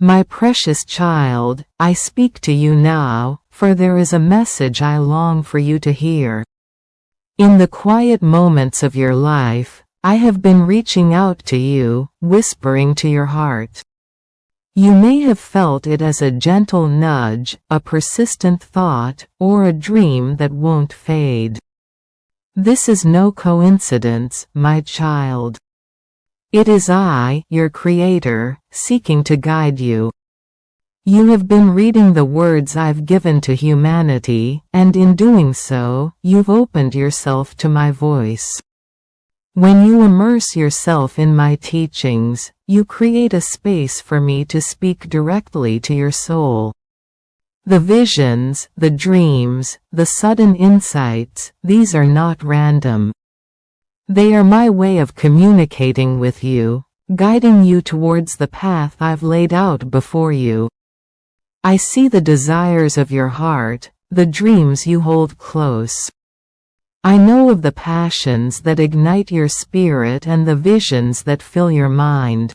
My precious child, I speak to you now, for there is a message I long for you to hear. In the quiet moments of your life, I have been reaching out to you, whispering to your heart. You may have felt it as a gentle nudge, a persistent thought, or a dream that won't fade. This is no coincidence, my child. It is I, your Creator, seeking to guide you. You have been reading the words I've given to humanity, and in doing so, you've opened yourself to my voice. When you immerse yourself in my teachings, you create a space for me to speak directly to your soul. The visions, the dreams, the sudden insights, these are not random. They are my way of communicating with you, guiding you towards the path I've laid out before you. I see the desires of your heart, the dreams you hold close. I know of the passions that ignite your spirit and the visions that fill your mind.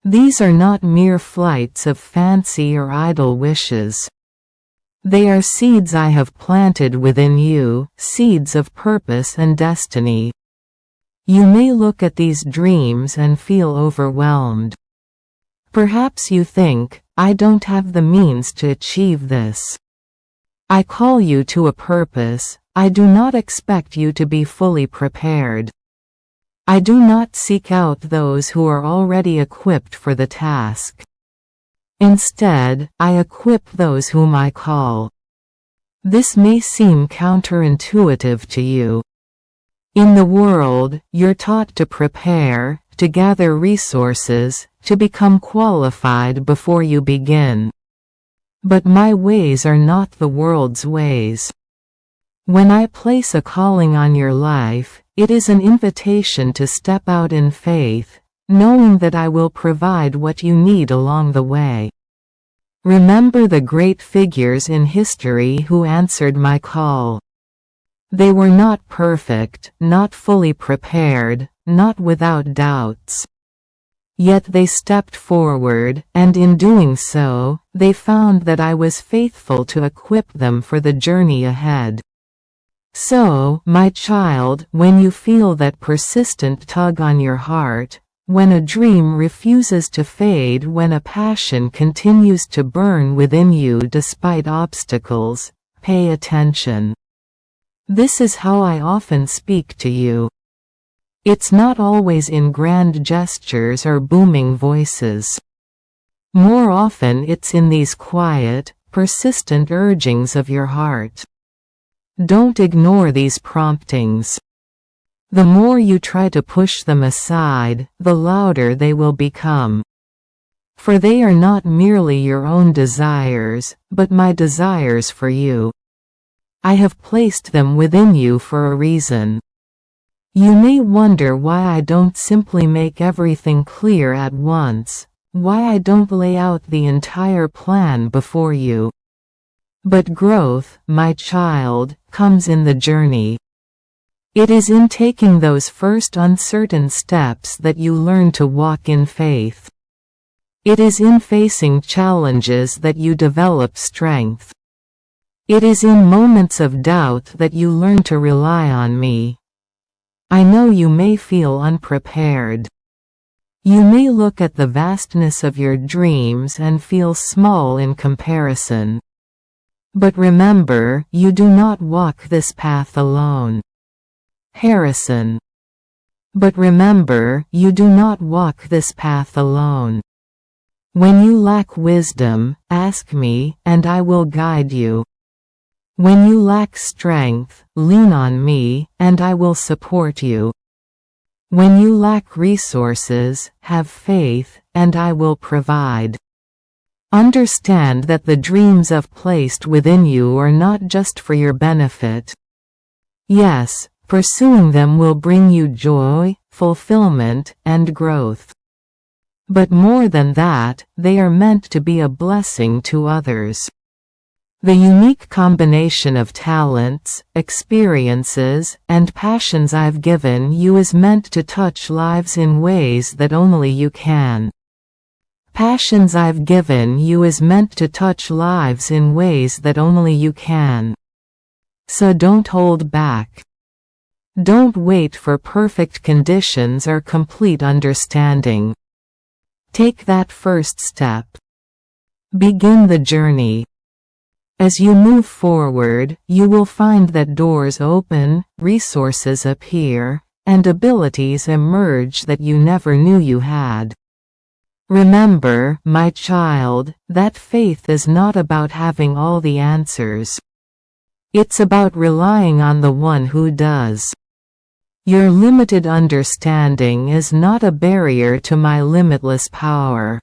These are not mere flights of fancy or idle wishes. They are seeds I have planted within you, seeds of purpose and destiny. You may look at these dreams and feel overwhelmed. Perhaps you think, I don't have the means to achieve this. I call you to a purpose. I do not expect you to be fully prepared. I do not seek out those who are already equipped for the task. Instead, I equip those whom I call. This may seem counterintuitive to you. In the world, you're taught to prepare, to gather resources, to become qualified before you begin. But my ways are not the world's ways. When I place a calling on your life, it is an invitation to step out in faith, knowing that I will provide what you need along the way. Remember the great figures in history who answered my call. They were not perfect, not fully prepared, not without doubts. Yet they stepped forward, and in doing so, they found that I was faithful to equip them for the journey ahead. So, my child, when you feel that persistent tug on your heart, when a dream refuses to fade, when a passion continues to burn within you despite obstacles, pay attention. This is how I often speak to you. It's not always in grand gestures or booming voices. More often it's in these quiet, persistent urgings of your heart. Don't ignore these promptings. The more you try to push them aside, the louder they will become. For they are not merely your own desires, but my desires for you. I have placed them within you for a reason. You may wonder why I don't simply make everything clear at once, why I don't lay out the entire plan before you. But growth, my child, comes in the journey. It is in taking those first uncertain steps that you learn to walk in faith. It is in facing challenges that you develop strength. It is in moments of doubt that you learn to rely on me. I know you may feel unprepared. You may look at the vastness of your dreams and feel small in comparison. But remember, you do not walk this path alone. Harrison. But remember, you do not walk this path alone. When you lack wisdom, ask me, and I will guide you. When you lack strength, lean on me, and I will support you. When you lack resources, have faith, and I will provide. Understand that the dreams I've placed within you are not just for your benefit. Yes, pursuing them will bring you joy, fulfillment, and growth. But more than that, they are meant to be a blessing to others. The unique combination of talents, experiences, and passions I've given you is meant to touch lives in ways that only you can. Passions I've given you is meant to touch lives in ways that only you can. So don't hold back. Don't wait for perfect conditions or complete understanding. Take that first step. Begin the journey. As you move forward, you will find that doors open, resources appear, and abilities emerge that you never knew you had. Remember, my child, that faith is not about having all the answers. It's about relying on the one who does. Your limited understanding is not a barrier to my limitless power.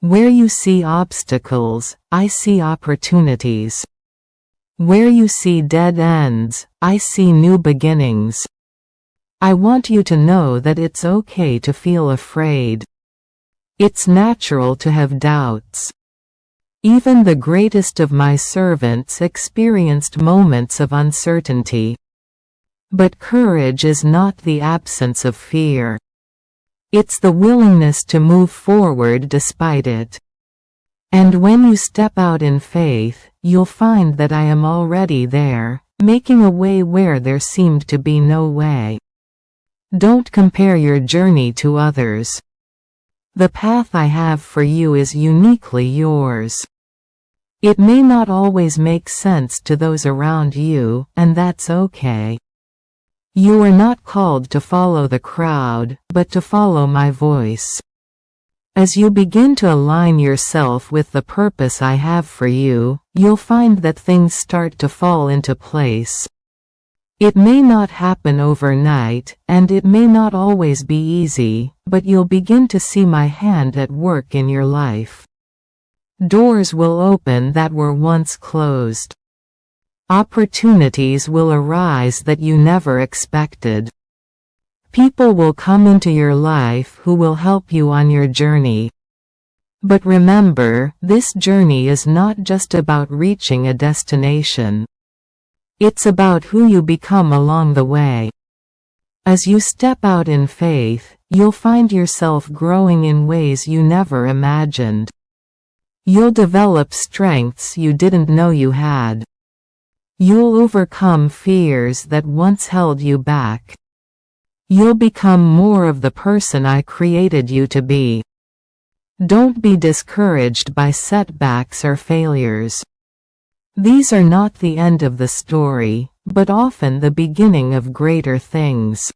Where you see obstacles, I see opportunities. Where you see dead ends, I see new beginnings. I want you to know that it's okay to feel afraid. It's natural to have doubts. Even the greatest of my servants experienced moments of uncertainty. But courage is not the absence of fear. It's the willingness to move forward despite it. And when you step out in faith, you'll find that I am already there, making a way where there seemed to be no way. Don't compare your journey to others. The path I have for you is uniquely yours. It may not always make sense to those around you, and that's okay. You are not called to follow the crowd, but to follow my voice. As you begin to align yourself with the purpose I have for you, you'll find that things start to fall into place. It may not happen overnight, and it may not always be easy, but you'll begin to see my hand at work in your life. Doors will open that were once closed. Opportunities will arise that you never expected. People will come into your life who will help you on your journey. But remember, this journey is not just about reaching a destination. It's about who you become along the way. As you step out in faith, you'll find yourself growing in ways you never imagined. You'll develop strengths you didn't know you had. You'll overcome fears that once held you back. You'll become more of the person I created you to be. Don't be discouraged by setbacks or failures. These are not the end of the story, but often the beginning of greater things.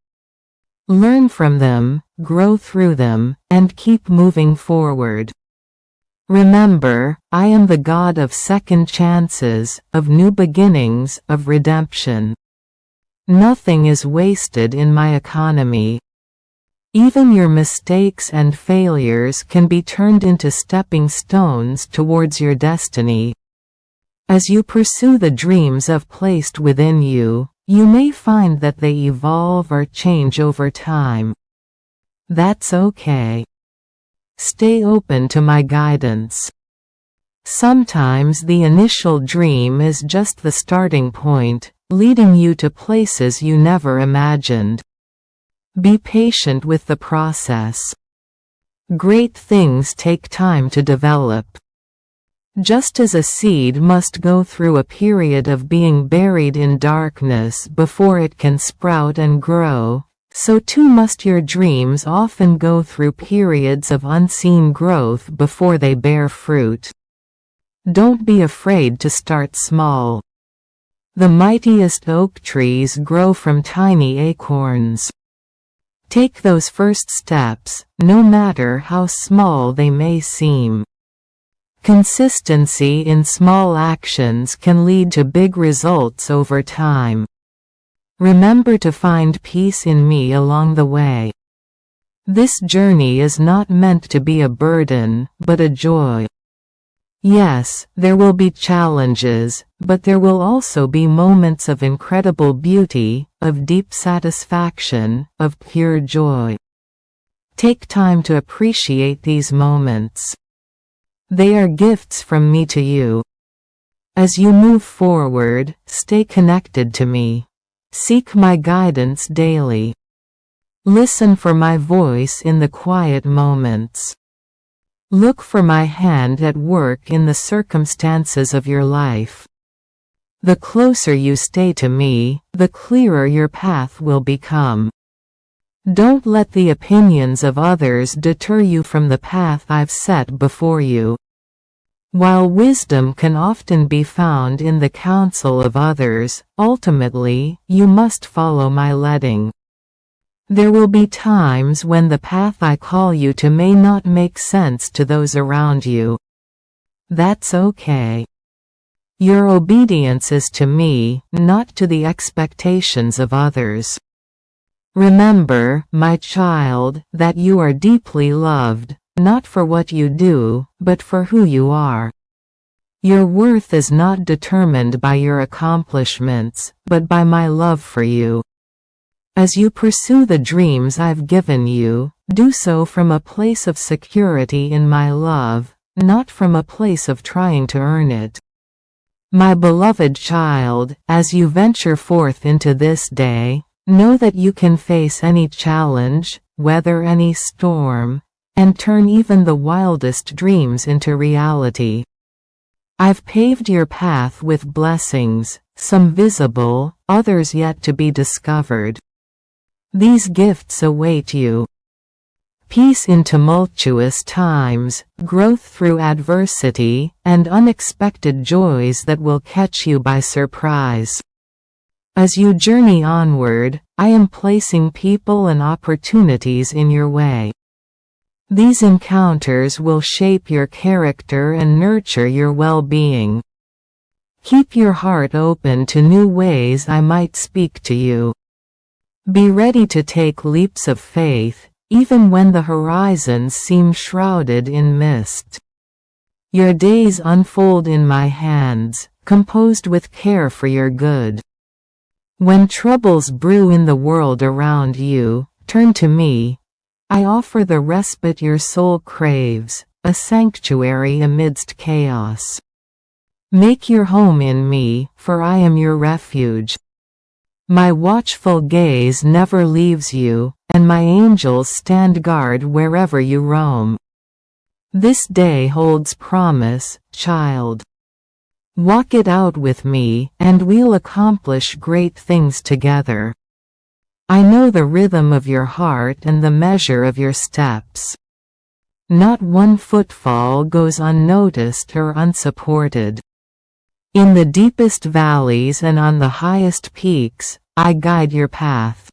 Learn from them, grow through them, and keep moving forward. Remember, I am the God of second chances, of new beginnings, of redemption. Nothing is wasted in my economy. Even your mistakes and failures can be turned into stepping stones towards your destiny. As you pursue the dreams I've placed within you, you may find that they evolve or change over time. That's okay. Stay open to my guidance. Sometimes the initial dream is just the starting point, leading you to places you never imagined. Be patient with the process. Great things take time to develop. Just as a seed must go through a period of being buried in darkness before it can sprout and grow, so too must your dreams often go through periods of unseen growth before they bear fruit. Don't be afraid to start small. The mightiest oak trees grow from tiny acorns. Take those first steps, no matter how small they may seem. Consistency in small actions can lead to big results over time. Remember to find peace in me along the way. This journey is not meant to be a burden, but a joy. Yes, there will be challenges, but there will also be moments of incredible beauty, of deep satisfaction, of pure joy. Take time to appreciate these moments. They are gifts from me to you. As you move forward, stay connected to me. Seek my guidance daily. Listen for my voice in the quiet moments. Look for my hand at work in the circumstances of your life. The closer you stay to me, the clearer your path will become. Don't let the opinions of others deter you from the path I've set before you. While wisdom can often be found in the counsel of others, ultimately, you must follow my leading. There will be times when the path I call you to may not make sense to those around you. That's okay. Your obedience is to me, not to the expectations of others. Remember, my child, that you are deeply loved, not for what you do, but for who you are. Your worth is not determined by your accomplishments, but by my love for you. As you pursue the dreams I've given you, do so from a place of security in my love, not from a place of trying to earn it. My beloved child, as you venture forth into this day, know that you can face any challenge, weather any storm, and turn even the wildest dreams into reality. I've paved your path with blessings, some visible, others yet to be discovered. These gifts await you. Peace in tumultuous times, growth through adversity, and unexpected joys that will catch you by surprise. As you journey onward, I am placing people and opportunities in your way. These encounters will shape your character and nurture your well-being. Keep your heart open to new ways I might speak to you. Be ready to take leaps of faith, even when the horizons seem shrouded in mist. Your days unfold in my hands, composed with care for your good. When troubles brew in the world around you, turn to me. I offer the respite your soul craves, a sanctuary amidst chaos. Make your home in me, for I am your refuge. My watchful gaze never leaves you, and my angels stand guard wherever you roam. This day holds promise, child. Walk it out with me, and we'll accomplish great things together. I know the rhythm of your heart and the measure of your steps. Not one footfall goes unnoticed or unsupported. In the deepest valleys and on the highest peaks, I guide your path.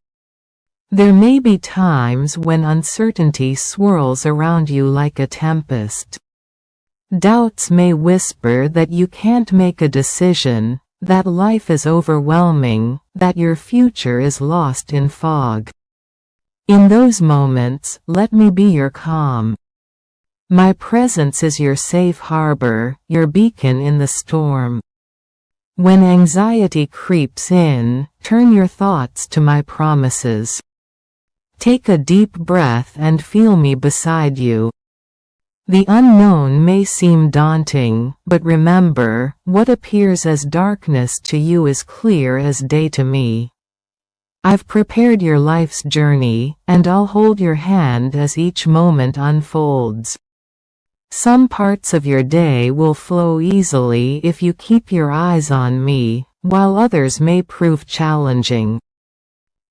There may be times when uncertainty swirls around you like a tempest. Doubts may whisper that you can't make a decision, that life is overwhelming, that your future is lost in fog. In those moments, let me be your calm. My presence is your safe harbor, your beacon in the storm. When anxiety creeps in, turn your thoughts to my promises. Take a deep breath and feel me beside you. The unknown may seem daunting, but remember, what appears as darkness to you is clear as day to me. I've prepared your life's journey, and I'll hold your hand as each moment unfolds. Some parts of your day will flow easily if you keep your eyes on me, while others may prove challenging.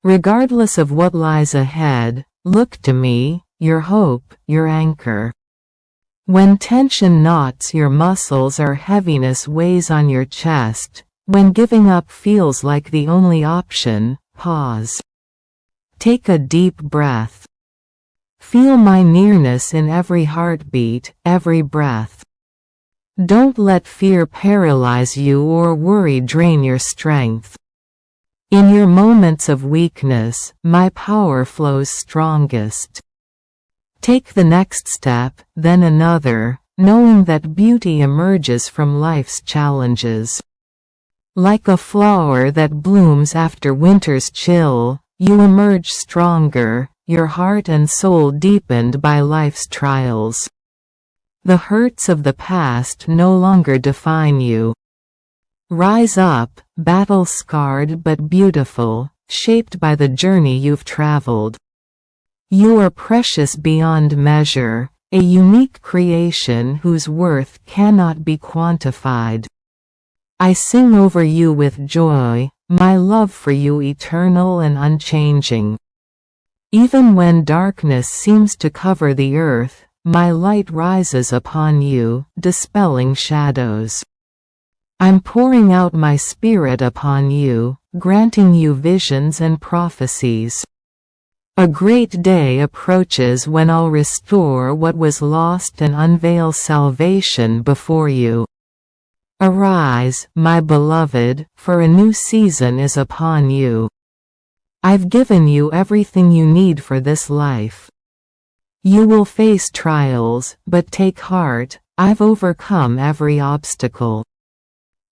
Regardless of what lies ahead, look to me, your hope, your anchor. When tension knots your muscles or heaviness weighs on your chest, when giving up feels like the only option, pause. Take a deep breath. Feel my nearness in every heartbeat, every breath. Don't let fear paralyze you or worry drain your strength. In your moments of weakness, my power flows strongest. Take the next step, then another, knowing that beauty emerges from life's challenges. Like a flower that blooms after winter's chill, you emerge stronger, your heart and soul deepened by life's trials. The hurts of the past no longer define you. Rise up, battle-scarred but beautiful, shaped by the journey you've traveled. You are precious beyond measure, a unique creation whose worth cannot be quantified. I sing over you with joy, my love for you eternal and unchanging. Even when darkness seems to cover the earth, my light rises upon you, dispelling shadows. I'm pouring out my spirit upon you, granting you visions and prophecies. A great day approaches when I'll restore what was lost and unveil salvation before you. Arise, my beloved, for a new season is upon you. I've given you everything you need for this life. You will face trials, but take heart, I've overcome every obstacle.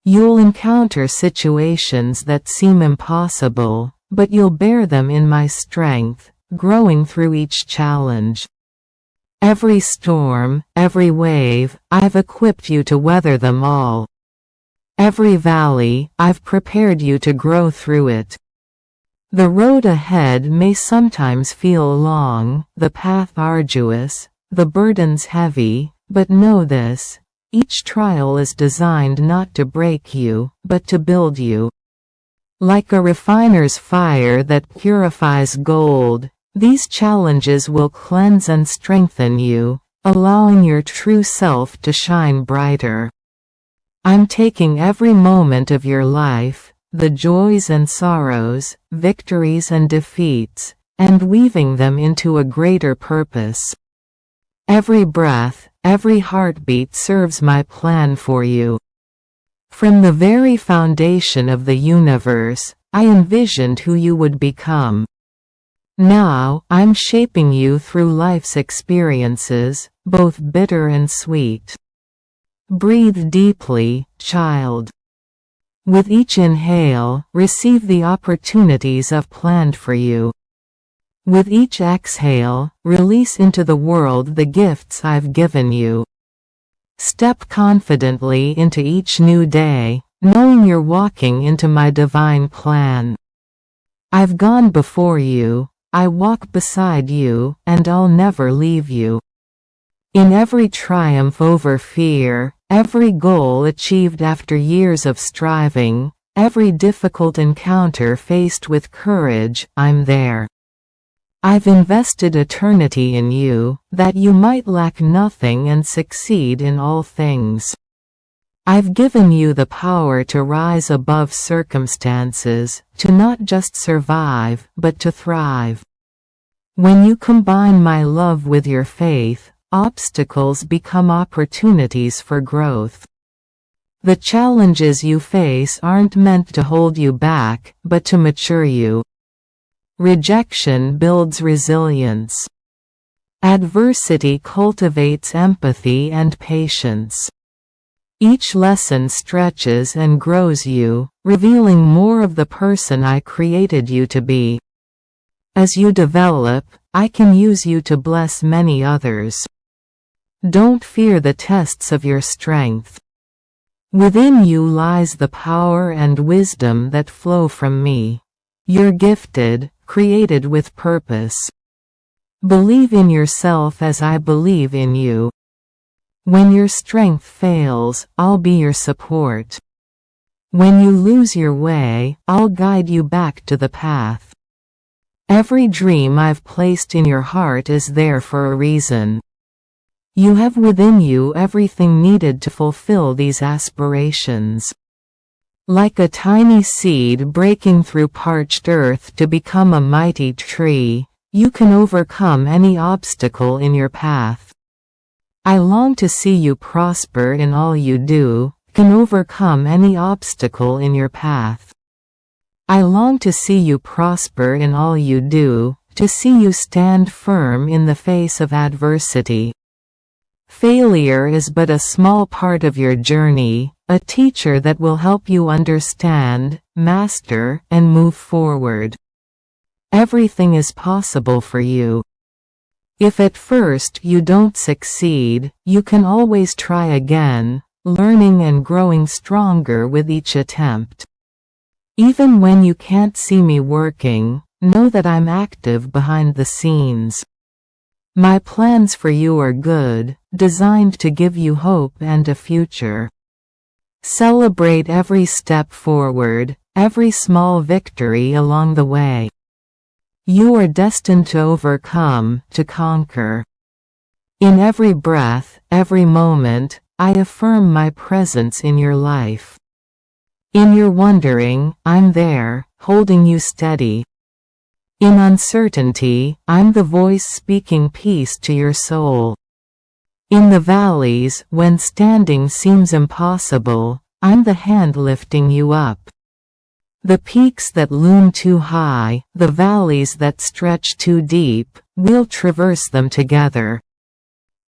You'll encounter situations that seem impossible, but you'll bear them in my strength, growing through each challenge. Every storm, every wave, I've equipped you to weather them all. Every valley, I've prepared you to grow through it. The road ahead may sometimes feel long, the path arduous, the burdens heavy, but know this: each trial is designed not to break you, but to build you. Like a refiner's fire that purifies gold, these challenges will cleanse and strengthen you, allowing your true self to shine brighter. I'm taking every moment of your life, the joys and sorrows, victories and defeats, and weaving them into a greater purpose. Every breath, every heartbeat serves my plan for you. From the very foundation of the universe, I envisioned who you would become. Now, I'm shaping you through life's experiences, both bitter and sweet. Breathe deeply, child. With each inhale, receive the opportunities I've planned for you. With each exhale, release into the world the gifts I've given you. Step confidently into each new day, knowing you're walking into my divine plan. I've gone before you, I walk beside you, and I'll never leave you. In every triumph over fear, every goal achieved after years of striving, every difficult encounter faced with courage, I'm there. I've invested eternity in you, that you might lack nothing and succeed in all things. I've given you the power to rise above circumstances, to not just survive, but to thrive. When you combine my love with your faith, obstacles become opportunities for growth. The challenges you face aren't meant to hold you back, but to mature you. Rejection builds resilience. Adversity cultivates empathy and patience. Each lesson stretches and grows you, revealing more of the person I created you to be. As you develop, I can use you to bless many others. Don't fear the tests of your strength. Within you lies the power and wisdom that flow from me. You're gifted, created with purpose. Believe in yourself as I believe in you. When your strength fails, I'll be your support. When you lose your way, I'll guide you back to the path. Every dream I've placed in your heart is there for a reason. You have within you everything needed to fulfill these aspirations. Like a tiny seed breaking through parched earth to become a mighty tree, you can overcome any obstacle in your path. I long to see you prosper in all you do, can overcome any obstacle in your path. I long to see you prosper in all you do, to see you stand firm in the face of adversity. Failure is but a small part of your journey, a teacher that will help you understand, master, and move forward. Everything is possible for you. If at first you don't succeed, you can always try again, learning and growing stronger with each attempt. Even when you can't see me working, know that I'm active behind the scenes. My plans for you are good, designed to give you hope and a future. Celebrate every step forward, every small victory along the way. You are destined to overcome, to conquer. In every breath, every moment, I affirm my presence in your life. In your wondering, I'm there, holding you steady. In uncertainty, I'm the voice speaking peace to your soul. In the valleys, when standing seems impossible, I'm the hand lifting you up. The peaks that loom too high, the valleys that stretch too deep, we'll traverse them together.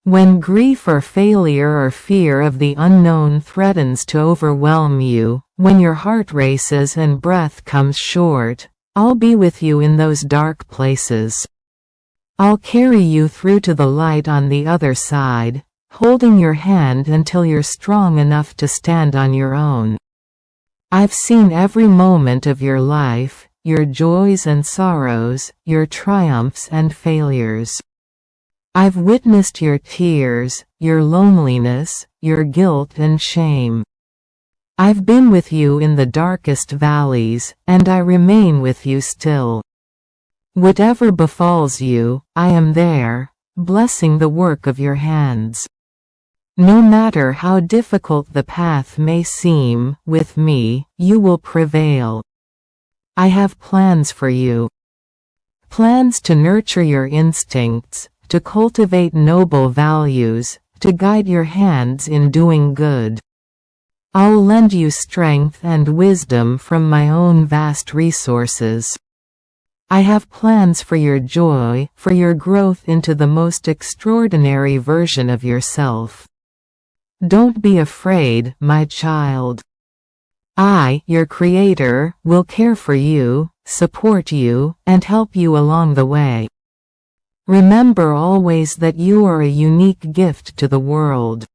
When grief or failure or fear of the unknown threatens to overwhelm you, when your heart races and breath comes short, I'll be with you in those dark places. I'll carry you through to the light on the other side, holding your hand until you're strong enough to stand on your own. I've seen every moment of your life, your joys and sorrows, your triumphs and failures. I've witnessed your tears, your loneliness, your guilt and shame. I've been with you in the darkest valleys, and I remain with you still. Whatever befalls you, I am there, blessing the work of your hands. No matter how difficult the path may seem, with me, you will prevail. I have plans for you. Plans to nurture your instincts, to cultivate noble values, to guide your hands in doing good. I'll lend you strength and wisdom from my own vast resources. I have plans for your joy, for your growth into the most extraordinary version of yourself. Don't be afraid, my child. I, your Creator, will care for you, support you, and help you along the way. Remember always that you are a unique gift to the world.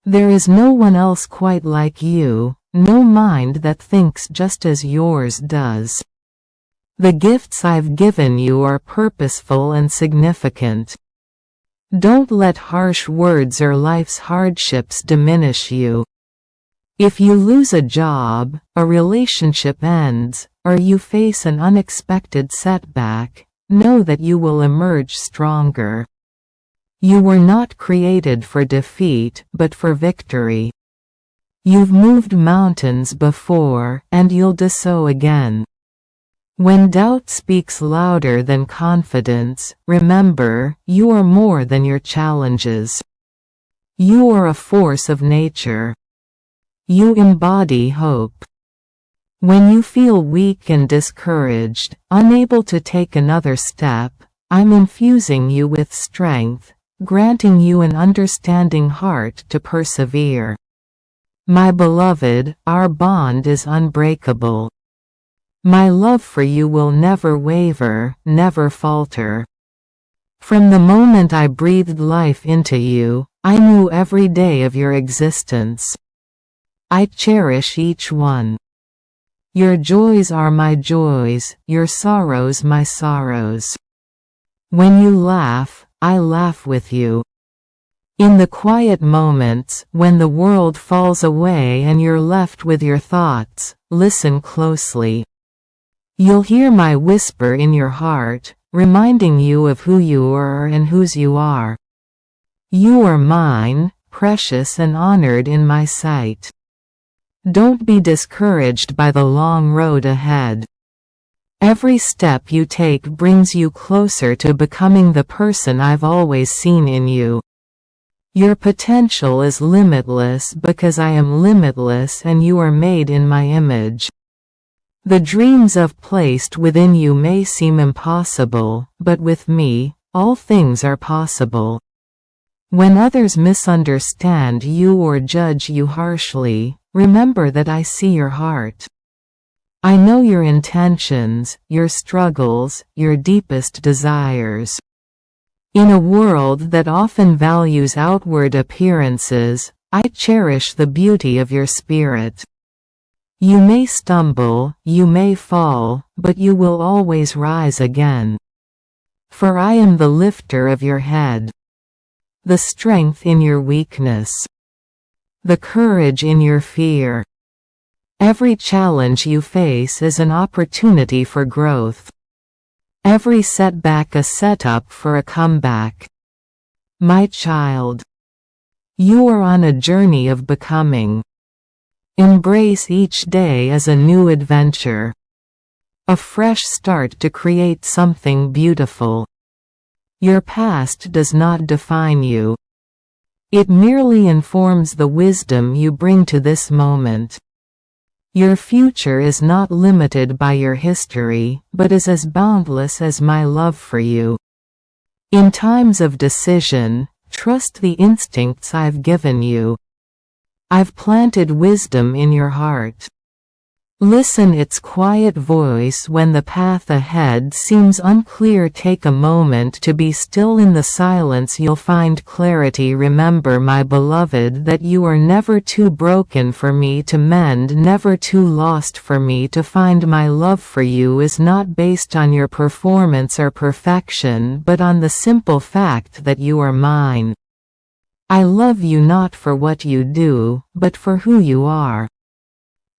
There is no one else quite like you, no mind that thinks just as yours does. The gifts I've given you are purposeful and significant. Don't let harsh words or life's hardships diminish you. If you lose a job, a relationship ends, or you face an unexpected setback, know that you will emerge stronger. You were not created for defeat, but for victory. You've moved mountains before, and you'll do so again. When doubt speaks louder than confidence, remember, you are more than your challenges. You are a force of nature. You embody hope. When you feel weak and discouraged, unable to take another step, I'm infusing you with strength, granting you an understanding heart to persevere. My beloved, our bond is unbreakable. My love for you will never waver, never falter. From the moment I breathed life into you, I knew every day of your existence. I cherish each one. Your joys are my joys, your sorrows my sorrows. When you laugh, I laugh with you. In the quiet moments, when the world falls away and you're left with your thoughts, listen closely. You'll hear my whisper in your heart, reminding you of who you are and whose you are. You are mine, precious and honored in my sight. Don't be discouraged by the long road ahead. Every step you take brings you closer to becoming the person I've always seen in you. Your potential is limitless because I am limitless and you are made in my image. The dreams I've placed within you may seem impossible, but with me, all things are possible. When others misunderstand you or judge you harshly, remember that I see your heart. I know your intentions, your struggles, your deepest desires. In a world that often values outward appearances, I cherish the beauty of your spirit. You may stumble, you may fall, but you will always rise again. for I am the lifter of your head, the strength in your weakness, the courage in your fear. Every challenge you face is an opportunity for growth. Every setback a setup for a comeback. My child, you are on a journey of becoming. Embrace each day as a new adventure, a fresh start to create something beautiful. Your past does not define you. It merely informs the wisdom you bring to this moment. Your future is not limited by your history, but is as boundless as my love for you. In times of decision, trust the instincts I've given you. I've planted wisdom in your heart. Listen its quiet voice when the path ahead seems unclear. Take a moment to be still. In the silence you'll find clarity. Remember, my beloved, that you are never too broken for me to mend, never too lost for me to find. My love for you is not based on your performance or perfection, but on the simple fact that you are mine. I love you not for what you do, but for who you are.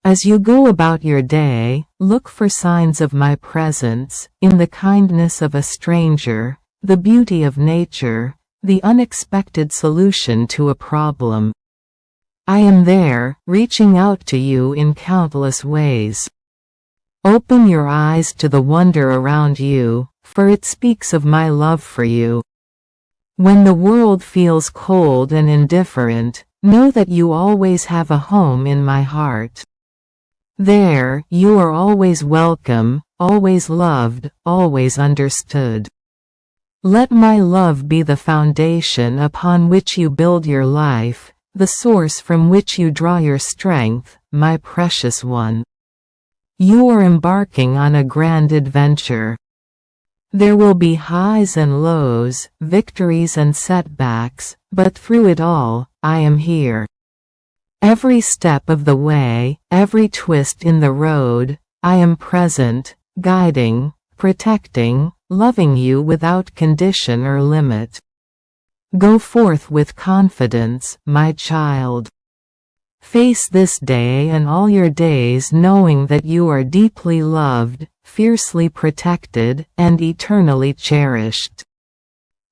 As you go about your day, look for signs of my presence, in the kindness of a stranger, the beauty of nature, the unexpected solution to a problem. I am there, reaching out to you in countless ways. Open your eyes to the wonder around you, for it speaks of my love for you. When the world feels cold and indifferent, know that you always have a home in my heart. There, you are always welcome, always loved, always understood. Let my love be the foundation upon which you build your life, the source from which you draw your strength, my precious one. You are embarking on a grand adventure. There will be highs and lows, victories and setbacks, but through it all, I am here. Every step of the way, every twist in the road, I am present, guiding, protecting, loving you without condition or limit. Go forth with confidence, my child. Face this day and all your days knowing that you are deeply loved, fiercely protected, and eternally cherished.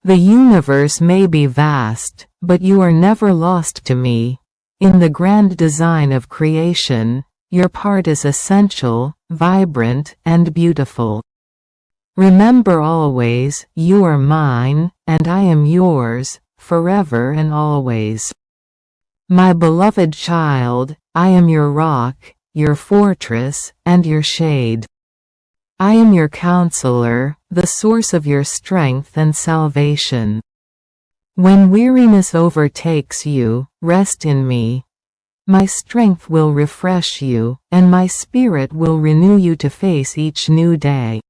The universe may be vast, but you are never lost to me. In the grand design of creation, your part is essential, vibrant, and beautiful. Remember always, you are mine, and I am yours, forever and always. My beloved child, I am your rock, your fortress, and your shade. I am your counselor, the source of your strength and salvation. When weariness overtakes you, rest in me. My strength will refresh you, and my spirit will renew you to face each new day.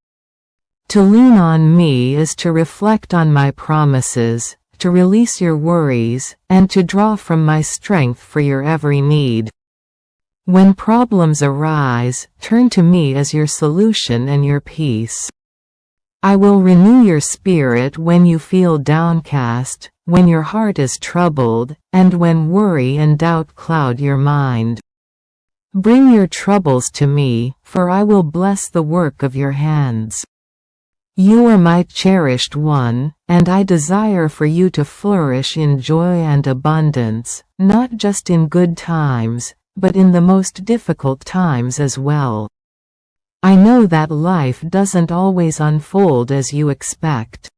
To lean on me is to reflect on my promises, to release your worries, and to draw from my strength for your every need. When problems arise, turn to me as your solution and your peace. I will renew your spirit when you feel downcast, when your heart is troubled, and when worry and doubt cloud your mind. Bring your troubles to me, for I will bless the work of your hands. You are my cherished one, and I desire for you to flourish in joy and abundance, not just in good times, but in the most difficult times as well. I know that life doesn't always unfold as you expect.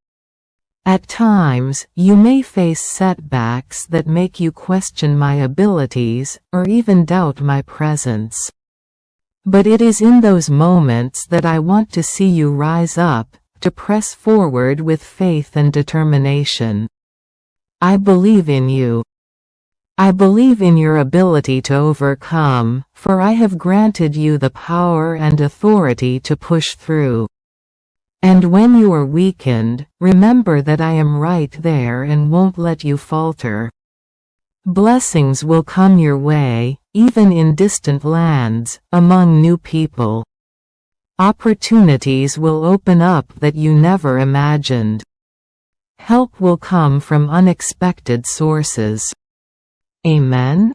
At times, you may face setbacks that make you question my abilities, or even doubt my presence. But it is in those moments that I want to see you rise up, to press forward with faith and determination. I believe in you. I believe in your ability to overcome, for I have granted you the power and authority to push through. And when you are weakened, remember that I am right there and won't let you falter. Blessings will come your way, even in distant lands, among new people. Opportunities will open up that you never imagined. Help will come from unexpected sources. Amen.